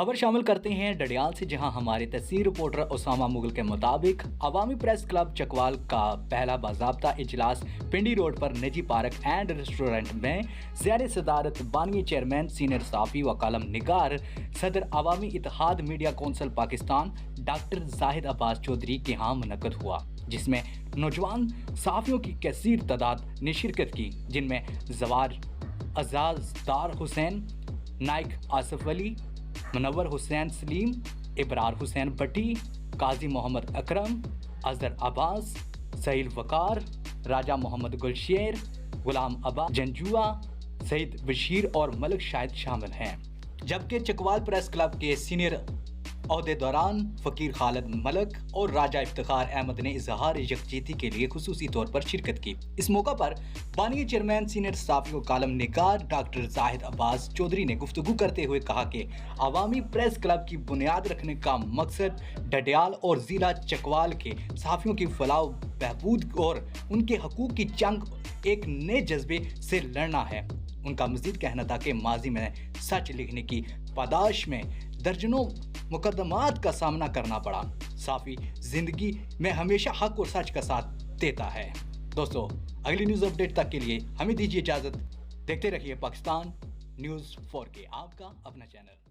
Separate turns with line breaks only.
खबर शामिल करते हैं डडियाल से, जहां हमारे तहसील रिपोर्टर उसामा मुगल के मुताबिक अवामी प्रेस क्लब चकवाल का पहला बाज़ाब्ता इजलास पिंडी रोड पर निजी पार्क एंड रेस्टोरेंट में ज़ेर सदारत बानी चेयरमैन सीनियर सहाफ़ी व कालम निगार सदर अवामी इत्तेहाद media council Pakistan doctor Zahid Abbas Chaudhry के यहाँ मुनक़द हुआ, जिसमें नौजवान सहाफ़ियों की कसीर तादाद ने शिरकत की, जिनमें जवार अजाज़दार हुसैन, नाइक आसफ अली, मुनव्वर हुसैन सलीम, इब्रार हुसैन भट्टी, काजी मोहम्मद अकरम, अजहर अब्बास, सहील वकार, राजा मोहम्मद गुलशेर, गुलाम अब्बास जंजुआ, सईद बशीर और मलिक शाहिद शामिल हैं। जबकि चकवाल प्रेस क्लब के सीनियर अहदेदारान फ़कीर खालिद मलिक और राजा इफ्तिखार अहमद ने इजहार यकजहती के लिए खुसूसी तौर पर शिरकत की। इस मौका पर बानी चेयरमैन सीनियर सहाफ़ी व कालम निगार डॉक्टर जाहिद अब्बास चौधरी ने गुफ्तगू करते हुए कहा कि अवामी प्रेस क्लब की बुनियाद रखने का मकसद डडियाल और ज़िला चकवाल के सहाफ़ियों की फलाह बहबूद और उनके हकूक़ की जंग एक नए जज्बे से लड़ना है। उनका मज़ीद कहना था कि माजी में सच लिखने की पादाश में दर्जनों मुकदमात का सामना करना पड़ा। साफ़ी ज़िंदगी में हमेशा हक और सच का साथ देता है। दोस्तों, अगली न्यूज़ अपडेट तक के लिए हमें दीजिए इजाज़त। देखते रहिए पाकिस्तान न्यूज़ 4K, आपका अपना चैनल।